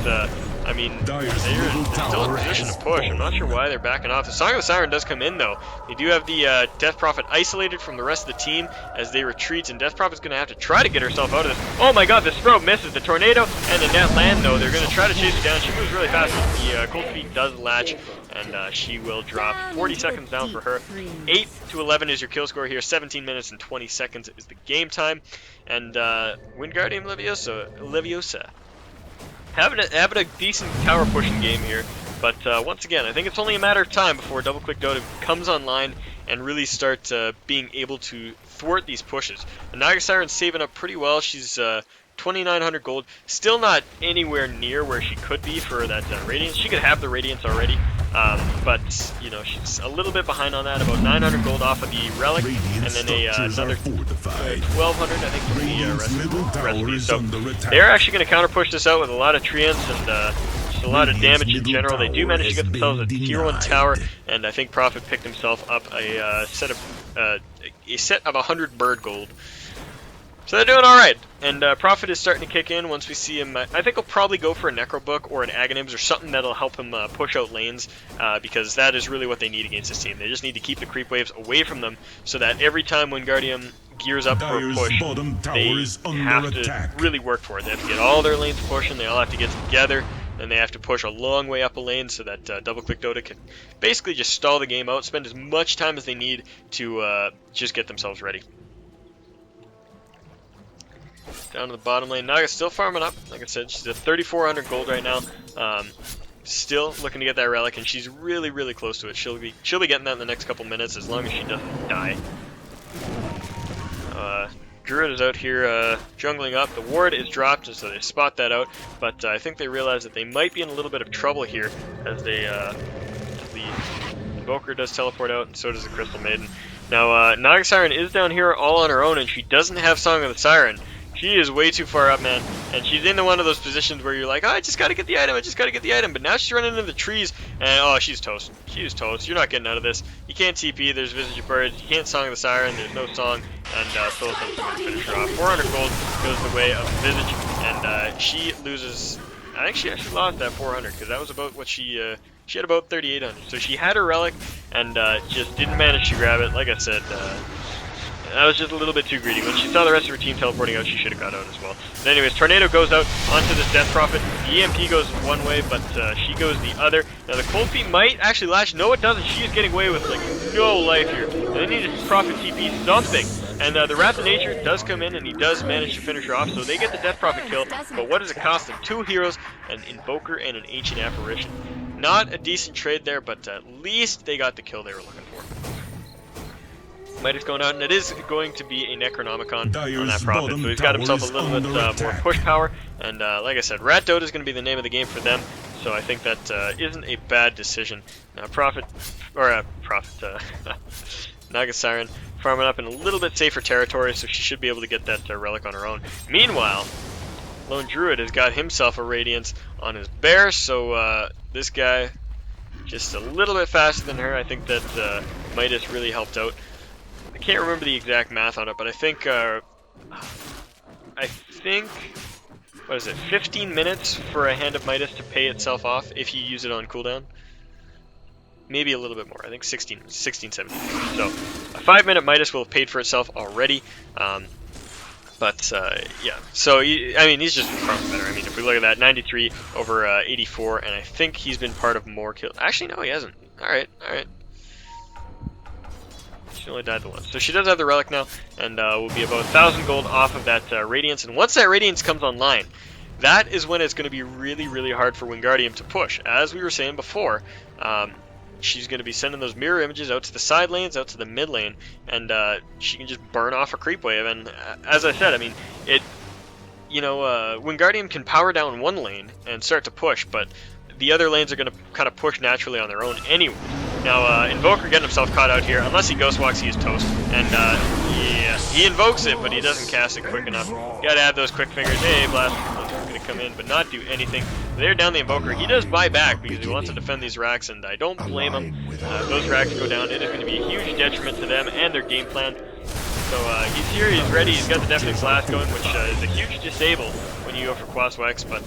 I mean, they're still in position to push. I'm not sure why they're backing off. The Song of the Siren does come in, though. They do have the Death Prophet isolated from the rest of the team as they retreat, and Death Prophet's going to have to try to get herself out of this. Oh my god, the Sprout misses the Tornado, and the net land, though. They're going to try to chase her down. She moves really fast. The Cold Feet does latch, and she will drop. 40 seconds down for her. 8-11 is your kill score here. 17 minutes and 20 seconds is the game time. And Wingardium Leviosa. Having a decent tower pushing game here, but once again, I think it's only a matter of time before Double Click Dota comes online and really starts being able to thwart these pushes. The Naga Siren's saving up pretty well. She's 2,900 gold, still not anywhere near where she could be for that Radiance. She could have the Radiance already, But, you know, she's a little bit behind on that, about 900 gold off of the relic, and then another 1,200, I think, from the recipe. So they're actually going to counter push this out with a lot of treants and just a lot of damage in general. They do manage to get themselves a tier 1 tower, and I think Prophet picked himself up a set of 100 bird gold. So they're doing alright, and Prophet is starting to kick in once we see him. I think he'll probably go for a Necro Book or an Agonibs or something that'll help him push out lanes, because that is really what they need against this team. They just need to keep the creep waves away from them, so that every time Wingardium gears up for a push, they have to really work for it. They have to get all their lanes pushing, they all have to get together, and they have to push a long way up a lane so that double-click Dota can basically just stall the game out, spend as much time as they need to just get themselves ready. Down to the bottom lane. Naga's still farming up. Like I said, she's at 3,400 gold right now. Still looking to get that relic, and she's really, really close to it. She'll be getting that in the next couple minutes as long as she doesn't die. Druid is out here jungling up. The ward is dropped, so they spot that out. But I think they realize that they might be in a little bit of trouble here as the Invoker does teleport out, and so does the Crystal Maiden. Now, Naga Siren is down here all on her own, and she doesn't have Song of the Siren. She is way too far up, man, and she's in one of those positions where you're like, oh, I just gotta get the item, but now she's running into the trees, and oh, she's toast. She's toast. You're not getting out of this. You can't TP, there's Visage of Birds, you can't Song of the Siren, there's no song, and Soulstone's going to finish her off. 400 gold goes the way of Visage, and she loses. I think she actually lost that 400, because that was about what she had about 3,800, so she had her relic, and just didn't manage to grab it. Like I said, that was just a little bit too greedy. When she saw the rest of her team teleporting out, she should have got out as well. But anyways, Tornado goes out onto this Death Prophet. The EMP goes one way, but she goes the other. Now the Cold Feet might actually latch. No, it doesn't. She is getting away with like no life here. And they need to Prophet TP something. And the Wrath of Nature does come in, and he does manage to finish her off. So they get the Death Prophet kill. But what does it cost them? 2 heroes, an Invoker, and an Ancient Apparition. Not a decent trade there, but at least they got the kill they were looking for. Midas going out, and it is going to be a Necronomicon on that Prophet, so he's got himself a little bit more push power, and like I said, Rat Dota is going to be the name of the game for them, so I think that isn't a bad decision. Now Naga Siren farming up in a little bit safer territory, so she should be able to get that relic on her own. Meanwhile, Lone Druid has got himself a Radiance on his bear, so this guy just a little bit faster than her. I think that Midas really helped out. I can't remember the exact math on it, but I think what is it, 15 minutes for a Hand of Midas to pay itself off if you use it on cooldown? Maybe a little bit more. I think 16, 17. So a 5-minute Midas will have paid for itself already. Yeah, so I mean, he's just been farming better. I mean, if we look at that, 93 over 84, and I think he's been part of more kills. Actually, no, he hasn't. All right. She only died the once. So she does have the relic now, and will be about 1,000 gold off of that Radiance. And once that Radiance comes online, that is when it's going to be really, really hard for Wingardium to push. As we were saying before, she's going to be sending those mirror images out to the side lanes, out to the mid lane, and she can just burn off a creep wave. And as I said, I mean, Wingardium can power down one lane and start to push, but the other lanes are going to kind of push naturally on their own anyway. Now, Invoker getting himself caught out here. Unless he Ghost Walks, he is toast. And, yeah, he invokes it, but he doesn't cast it quick enough. Gotta have those quick fingers. Hey, Blast is going to come in, but not do anything. They're down the Invoker. He does buy back because he wants to defend these racks, and I don't blame him. If those racks go down, it is going to be a huge detriment to them and their game plan. So, he's here, he's ready, he's got the Deafening Blast going, which is a huge disable when you go for Quaswex, but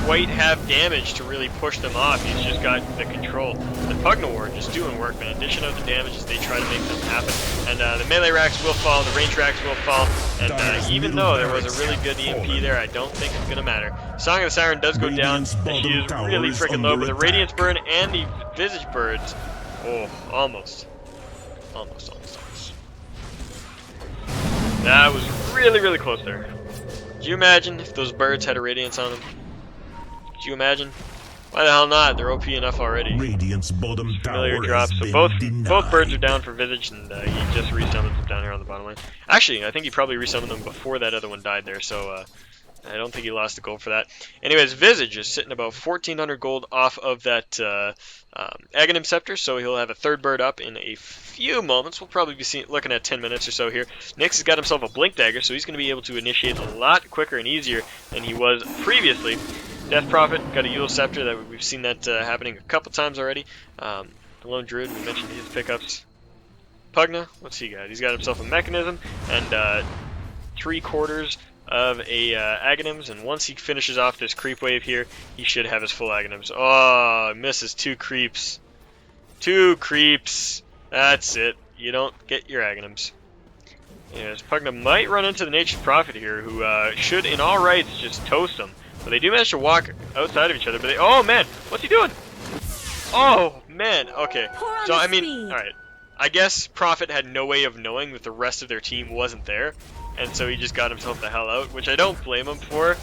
quite have damage to really push them off. He's just got the control. The Pugnawar just doing work, man. Dishing out the damage as they try to make them happen. And the melee racks will fall, the range racks will fall, and even though there was a really good EMP there, I don't think it's going to matter. Song of the Siren does go down, and she is really freaking low, but the Radiance Burn and the Visage Birds, oh, almost. That was really, really close there. Could you imagine if those birds had a Radiance on them? Could you imagine? Why the hell not? They're OP enough already. Radiant's bottom Familiar tower drop. So both birds are down for Visage, and he just resummoned them down here on the bottom lane. Actually, I think he probably resummoned them before that other one died there. So I don't think he lost the gold for that. Anyways, Visage is sitting about 1,400 gold off of that Aghanim Scepter, so he'll have a third bird up in a few moments. We'll probably be looking at 10 minutes or so here. Nyx has got himself a Blink Dagger, so he's going to be able to initiate a lot quicker and easier than he was previously. Death Prophet got a Yule Scepter. That we've seen that happening a couple times already. The Lone Druid, we mentioned his pickups. Pugna, what's he got? He's got himself a Mechanism and 3/4 of a Aghanims, and once he finishes off this creep wave here, he should have his full Aghanims. Oh, misses 2 creeps. 2 creeps. That's it. You don't get your Aghanims. Yes, Pugna might run into the Nature's Prophet here, who should, in all rights, just toast him. But they do manage to walk outside of each other. But they, oh man, what's he doing? Oh man. Okay. So I mean, all right. I guess Prophet had no way of knowing that the rest of their team wasn't there, and so he just got himself the hell out, which I don't blame him for.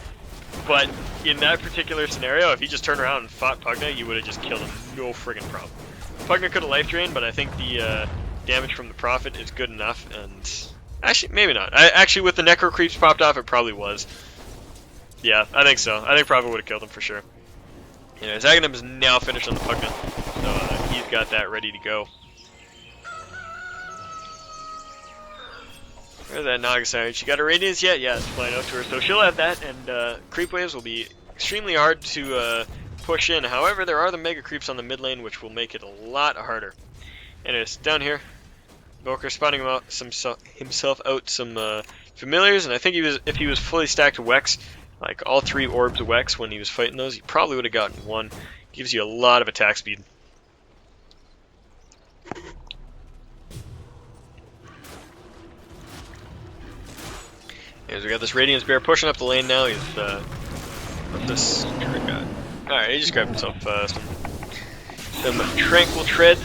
But in that particular scenario, if he just turned around and fought Pugna, you would have just killed him. No friggin' problem. Pugna could have life drained, but I think the damage from the Prophet is good enough, and actually, maybe not. Actually, with the Necro Creeps popped off, it probably was. Yeah, I think so. I think Prophet would have killed him for sure. Anyways, Aghanim is now finished on the Pugna, so he's got that ready to go. Where's that Nagasari? She got her Radiance yet? Yeah, it's flying out to her. So she'll have that, and creep waves will be extremely hard to push in. However, there are the Mega Creeps on the mid lane, which will make it a lot harder. Anyways, down here, Boker spotting himself out some Familiars, and I think if he was fully stacked Wex, like all 3 orbs of Wex when he was fighting those, he probably would have gotten 1. Gives you a lot of attack speed. We got this Radiance Bear pushing up the lane now. He's what's this trick got? Alright, he just grabbed himself some Tranquil Treads.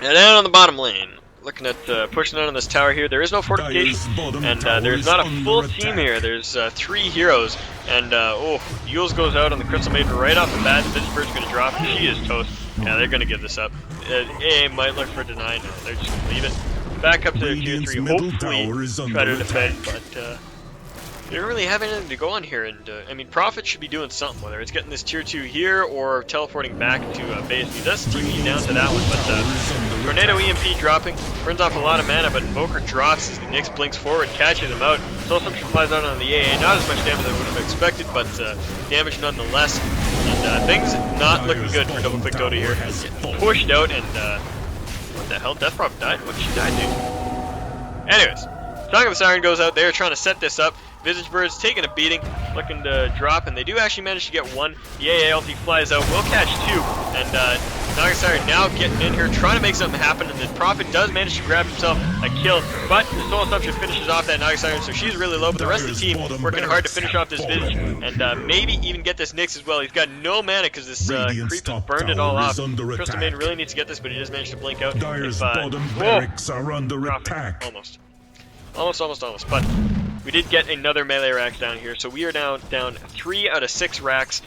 And down on the bottom lane, looking at pushing down on this tower here. There is no fortification, and there's not a full team here. There's 3 heroes, and oh, Yules goes out on the Crystal Maiden right off the bat. This bird's gonna drop. She is toast. Yeah, they're gonna give this up. AA might look for deny. No, they're just gonna leave it. Back up to tier 3, hopefully try to defend, but they don't really have anything to go on here, and I mean, Prophet should be doing something, whether it's getting this tier 2 here or teleporting back to base. He does TP down to that one, but Tornado EMP dropping, burns off a lot of mana, but Invoker drops as the Nyx blinks forward, catches him out. Soul Assumption flies out on the AA, not as much damage as I would have expected, but damage nonetheless. And things not looking good for Double Click Dota here. Getting pushed out, and what the hell? Death Prop died? What did she die to? Anyways, Song of the Siren goes out there trying to set this up. Visage Bird's taking a beating, looking to drop, and they do actually manage to get 1. The AA ulti flies out, will catch 2, and Nagasari now getting in here, trying to make something happen, and the Prophet does manage to grab himself a kill, but the Soul Assumption finishes off that Nagasari, so she's really low, but the rest of the team working hard to finish off this Visage, and maybe even get this Nyx as well. He's got no mana because this creep has burned it all off. Crystal Maiden really needs to get this, but he does manage to blink out. Dyer's bottom barracks are under attack. Almost, but we did get another melee rack down here, so we are now down 3 out of 6 racks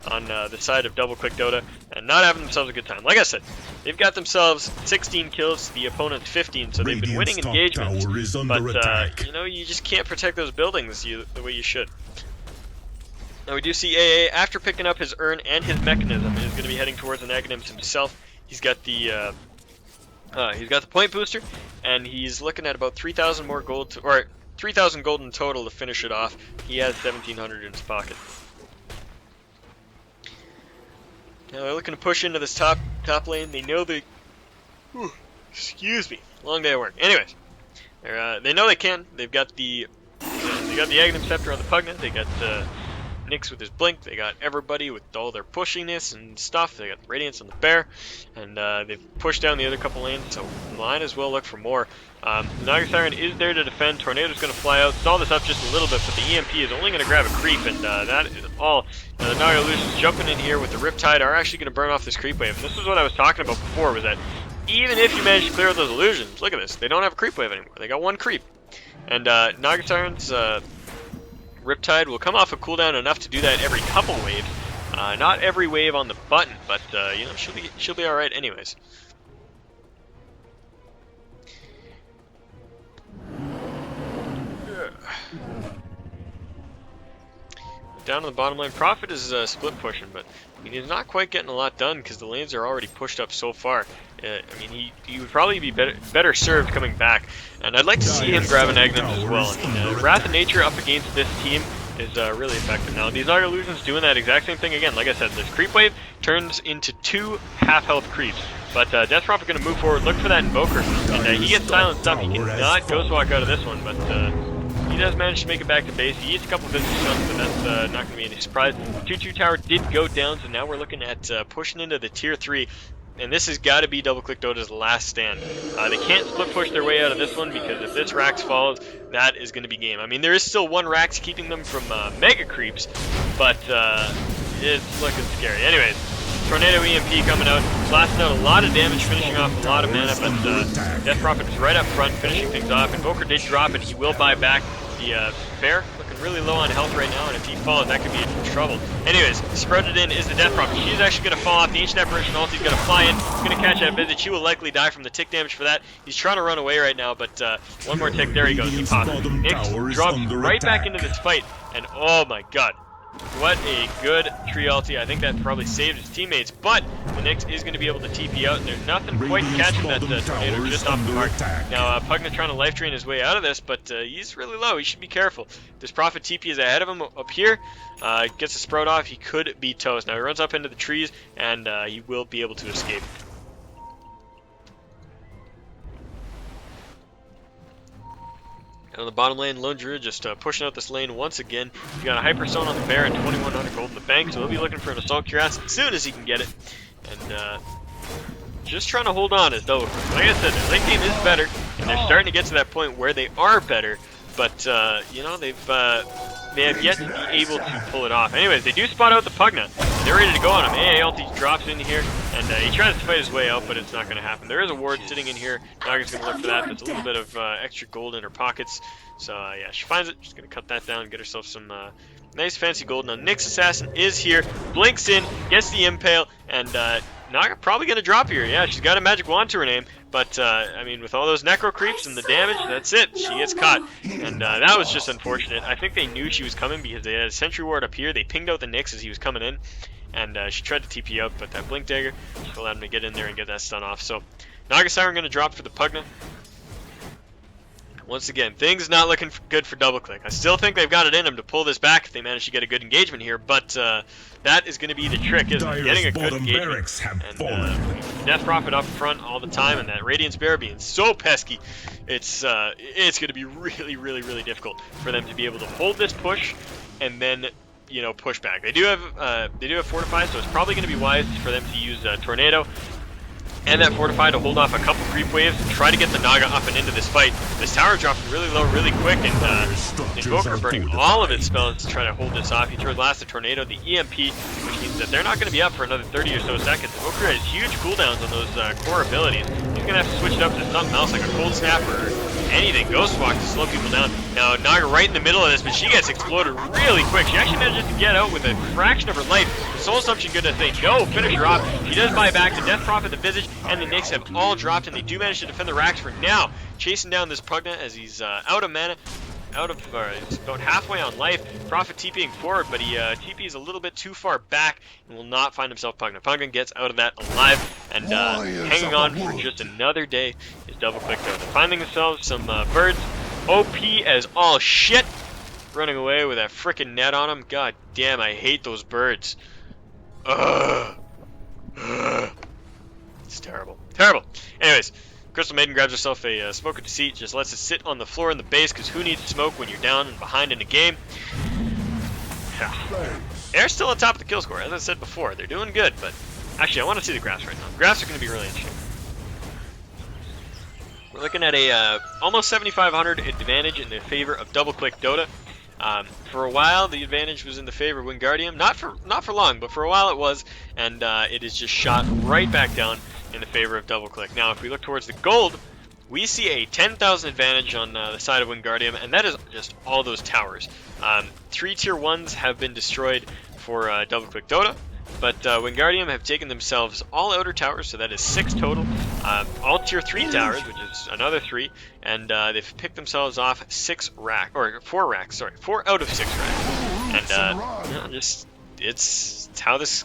on the side of Double Click Dota, and not having themselves a good time. Like I said, they've got themselves 16 kills to the opponent's 15, so they've been winning engagements, but you know, you just can't protect those buildings the way you should. Now we do see AA, after picking up his urn and his mechanism, is going to be heading towards an Aghanims himself. He's got the point booster, and he's looking at about 3,000 more gold, or 3,000 gold in total to finish it off. He has 1,700 in his pocket. Now they're looking to push into this top lane. They know they, excuse me, long day of work. Anyways, they know they can. They've got the Aghanim Scepter on the Pugna. They got Nyx with his blink. They got everybody with all their pushiness and stuff. They got Radiance on the bear, and they've pushed down the other couple lanes, so might as well look for more. Nagasarian is there to defend. Tornado's going to fly out, stall this up just a little bit, but the EMP is only going to grab a creep, and that is all. Now the Naga Illusions jumping in here with the Riptide are actually going to burn off this creep wave. And this is what I was talking about before, was that even if you manage to clear out those illusions, look at this, they don't have a creep wave anymore. They got 1 creep. And Nagasarian's Riptide will come off a cooldown enough to do that every couple waves. Not every wave on the button, but you know, she'll be all right anyways. down on the bottom lane. Prophet is split pushing, but I mean, he's not quite getting a lot done because the lanes are already pushed up so far. I mean, he would probably be better served coming back, and I'd like to see him grab an Aghanim as well. I mean, Wrath of Nature up against this team is really effective. Now, these Naga Illusions doing that exact same thing again. Like I said, this creep wave turns into 2 half-health creeps. But Death Prophet going to move forward, look for that Invoker, and he gets silenced up. He cannot Ghost Walk out of this one, but he does manage to make it back to base. He eats a couple of Visible Stuns, but that's not going to be any surprise. 2-2 tower did go down, so now we're looking at pushing into the tier 3. And this has got to be DoubleClick Dota's last stand. They can't split push their way out of this one because if this Rax falls, that is going to be game. I mean, there is still 1 Rax keeping them from Mega Creeps, but it's looking scary. Anyways, Tornado EMP coming out, blasting out a lot of damage, finishing off a lot of mana, but Death Prophet is right up front, finishing things off. Invoker did drop it, he will buy back. The Bear looking really low on health right now, and if he falls, that could be in trouble. Anyways, spreaded in is the Death Prophet. She's actually going to fall off. The Ancient Apparition ult, he's going to fly in. He's going to catch that Visage. He will likely die from the tick damage for that. He's trying to run away right now, but one more tick. There he goes. He pops. Nyx drops right back into this fight, and oh my god. What a good tree ulti. I think that probably saved his teammates, but the Nyx is going to be able to TP out, and there's nothing quite catching that tornado just off the mark. Now, Pugna trying to life drain his way out of this, but he's really low. He should be careful. This Prophet TP is ahead of him up here. Gets a Sprout off. He could be toast. Now, he runs up into the trees, and he will be able to escape. And on the bottom lane, Lone Druid just pushing out this lane once again. He's got a Hyperstone on the Bear and 2100 gold in the bank, so he'll be looking for an Assault Cuirass as soon as he can get it. And just trying to hold on as though, like I said, their late game is better, and they're starting to get to that point where they are better, but, you know, they have yet to be able to pull it off. Anyways, they do spot out the Pugna. They're ready to go on him. AA ulti drops in here, and he tries to fight his way out, but it's not going to happen. There is a ward sitting in here. Naga's going to look for that. There's a little bit of extra gold in her pockets. So, yeah, she finds it. She's going to cut that down, get herself some nice fancy gold. Now, Nyx Assassin is here, blinks in, gets the Impale, and Naga probably going to drop here. Yeah, she's got a magic wand to her name, but, I mean, with all those Necro Creeps and the damage, that's it. She gets caught, and that was just unfortunate. I think they knew she was coming because they had a Sentry Ward up here. They pinged out the Nyx as he was coming in, and she tried to TP out, but that Blink Dagger just allowed him to get in there and get that stun off. So, Naga Siren going to drop for the Pugna. Once again, things not looking good for DoubleClick. I still think they've got it in them to pull this back if they manage to get a good engagement here, but that is going to be the trick, isn't it? Getting a good engagement. And Death Prophet up front all the time, and that Radiance Bear being so pesky, it's going to be really, really, really difficult for them to be able to hold this push and then, you know, push back. They do have Fortify, so it's probably going to be wise for them to use Tornado and that Fortify to hold off a couple creep waves and try to get the Naga up and into this fight. This tower dropping really low really quick, and Invoker burning all of its spells to try to hold this off. He throws last the Tornado, the EMP, which means that they're not going to be up for another 30 or so seconds. Invoker has huge cooldowns on those core abilities. He's going to have to switch it up to something else like a Cold Snap or anything. Ghost Walk to slow people down. Now, Naga right in the middle of this, but she gets exploded really quick. She actually manages to get out with a fraction of her life. The Soul Assumption good to say no, finish her off. She does buy back. The Death Prophet, the Visage, and the Nyx have all dropped, and they do manage to defend the Rax for now. Chasing down this Pugna as he's out of mana. He's about halfway on life. Prophet TPing forward, but he TPs a little bit too far back and will not find himself Pugna. Pugna gets out of that alive, and hanging on for just another day is DoubleClick Dota. Finding themselves some birds. OP as all shit. Running away with that frickin' net on him. God damn, I hate those birds. Ugh. It's terrible. Terrible. Anyways, Crystal Maiden grabs herself a Smoke of Deceit, just lets it sit on the floor in the base, because who needs smoke when you're down and behind in a game? They're still on top of the kill score, as I said before. They're doing good, but actually, I want to see the graphs right now. The graphs are going to be really interesting. We're looking at a almost 7,500 advantage in the favor of DoubleClick Dota. For a while, the advantage was in the favor of Wingardium. Not for long, but for a while it was, and it is just shot right back down in the favor of DoubleClick. Now, if we look towards the gold, we see a 10,000 advantage on the side of Wingardium, and that is just all those towers. 3 tier 1s have been destroyed for DoubleClick Dota, but Wingardium have taken themselves all outer towers, so that is 6 total. All tier 3 towers, which is another 3, and they've picked themselves off 4 racks, sorry, 4 out of 6 racks. and you know, just it's how this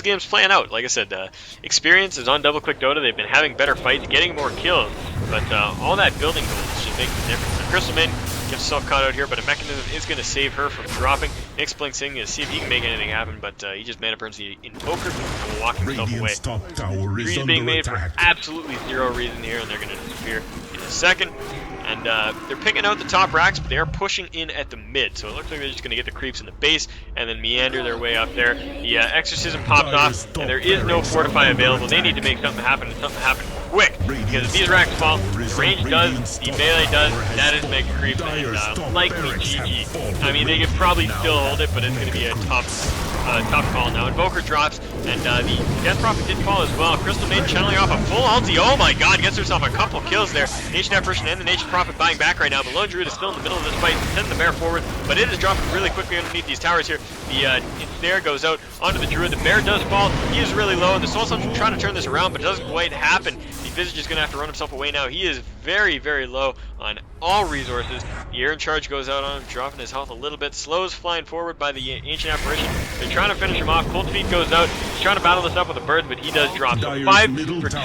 game's playing out. Like I said, experience is on DoubleClick Dota. They've been having better fights, getting more kills, but all that building goals should make the difference. And Crystal Maiden gets herself caught out here, but a mechanism is going to save her from dropping. Nick's Blinksing to see if he can make anything happen, but he just mana burns the Invoker and will walk himself away. Trees being made for absolutely zero reason here, and they're going to disappear in a second. And they're picking out the top racks, but they're pushing in at the mid. So it looks like they're just going to get the creeps in the base and then meander their way up there. The Exorcism pops off, and there is no Fortify available. They need to make something happen, and something happen quick. Because if these racks fall, the range does, the melee does, that is Mega Creep, and likely GG. I mean, they could probably still hold it, but it's going to be a tough call now. Invoker drops, and the Death Prophet did fall as well. Crystal Maiden channeling off a full ulti. Oh my god, gets herself a couple kills there. Nation Apparition and the Nation Prophet buying back right now. The Lone Druid is still in the middle of this fight, sending the Bear forward, but it is dropping really quickly underneath these towers here. The Snare goes out onto the Druid. The Bear does fall. He is really low, and the Soul Summoner trying to turn this around, but it doesn't quite happen. The Visage is going to have to run himself away now. He is very, very low on all resources. The Air in Charge goes out on him, dropping his health a little bit. Slows flying forward by the Ancient Apparition. They're trying to finish him off. Cold Feet goes out. He's trying to battle this up with a bird, but he does drop. So 5 for 2.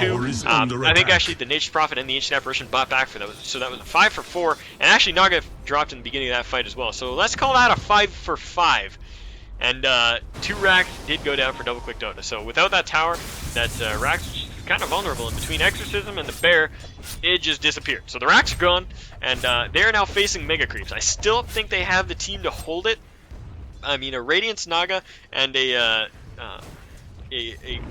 I think actually the Nature's Prophet and the Ancient Apparition bought back for that. So that was a 5 for 4. And actually Naga dropped in the beginning of that fight as well. So let's call that a 5 for 5. And 2 racks did go down for DoubleClick Dota. So without that tower, that racks kind of vulnerable, and between Exorcism and the Bear, it just disappeared. So the racks are gone, and they're now facing Mega Creeps. I still think they have the team to hold it. I mean, a Radiance Naga and a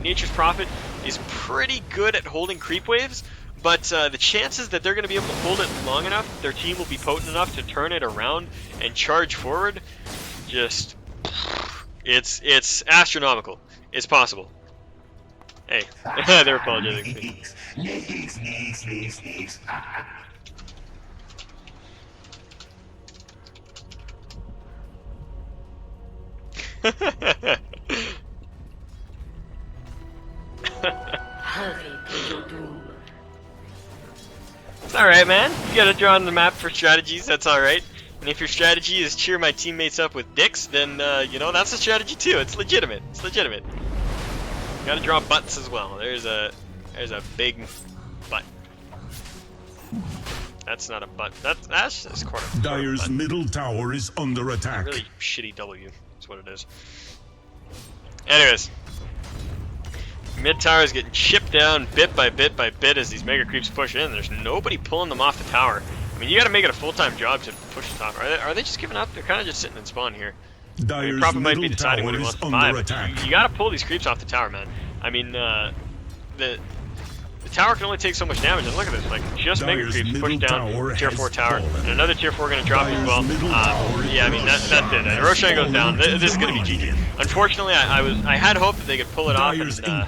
Nature's Prophet is pretty good at holding creep waves, but the chances that they're going to be able to hold it long enough, their team will be potent enough to turn it around and charge forward, just, it's astronomical. It's possible. Hey, they're apologizing. It's alright, man. You gotta draw on the map for strategies, that's alright. And if your strategy is cheer my teammates up with dicks, then, you know, that's a strategy too. It's legitimate. It's legitimate. Gotta draw butts as well. There's a big butt. That's not a butt. That's just quarter. Dire's middle tower is under attack. Really shitty W is what it is. Anyways, mid tower is getting chipped down bit by bit as these Mega Creeps push in. There's nobody pulling them off the tower. I mean, you gotta make it a full-time job to push the tower. Are they just giving up? They're kind of just sitting in spawn here. Dire's Prophet might be deciding what he wants to buy, but you gotta pull these creeps off the tower, man. I mean, the tower can only take so much damage, and look at this, like, just Mega Creeps push down tier 4 tower, and another tier 4 gonna drop as well. Yeah, I mean, that's it. And Roshan goes down. This is gonna be GG. Unfortunately, I had hoped that they could pull it off, and,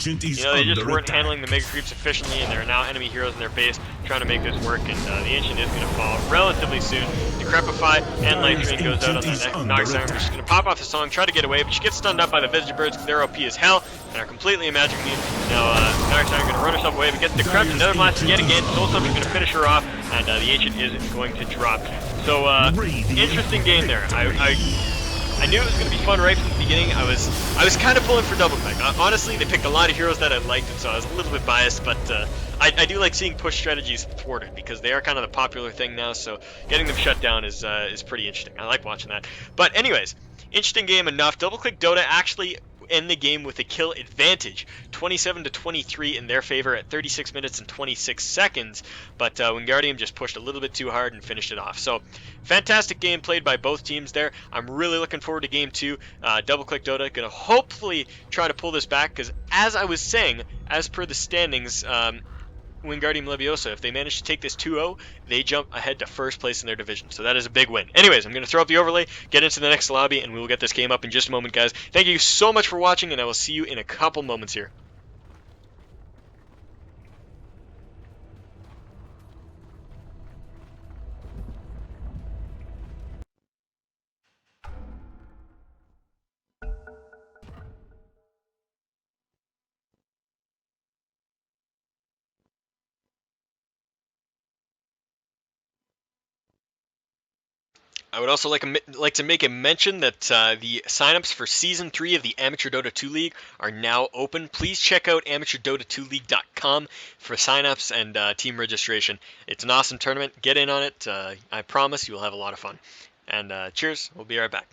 you know, they just weren't handling the Mega Creeps efficiently, and there are now enemy heroes in their base trying to make this work, and the Ancient is gonna fall relatively soon. Decrepify and Light Drain goes out on the next Nox. She's gonna pop off the song, try to get away, but she gets stunned up by the Visitor Birds because they're OP as hell and are completely imagining me. Now, Nox gonna run herself away, but gets decreped, another blast yet again. Soul Summoner's gonna finish her off, and the Ancient is going to drop. So, interesting game there. I knew it was going to be fun right from the beginning. I was kind of pulling for DoubleClick. Honestly, they picked a lot of heroes that I liked, and so I was a little bit biased, but I do like seeing push strategies thwarted because they are kind of the popular thing now, so getting them shut down is pretty interesting. I like watching that. But anyways, interesting game enough. DoubleClick Dota actually end the game with a kill advantage, 27-23 in their favor at 36 minutes and 26 seconds, but Wingardium just pushed a little bit too hard and finished it off. So fantastic game played by both teams there. I'm really looking forward to game 2. DoubleClick Dota gonna hopefully try to pull this back, because as I was saying, as per the standings, Wingardium Leviosa, if they manage to take this 2-0, they jump ahead to first place in their division. So that is a big win. Anyways, I'm going to throw up the overlay, get into the next lobby, and we will get this game up in just a moment, guys. Thank you so much for watching, and I will see you in a couple moments here. I would also like to make a mention that the signups for Season 3 of the Amateur Dota 2 League are now open. Please check out amateurdota2league.com for signups and team registration. It's an awesome tournament. Get in on it. I promise you will have a lot of fun. And cheers. We'll be right back.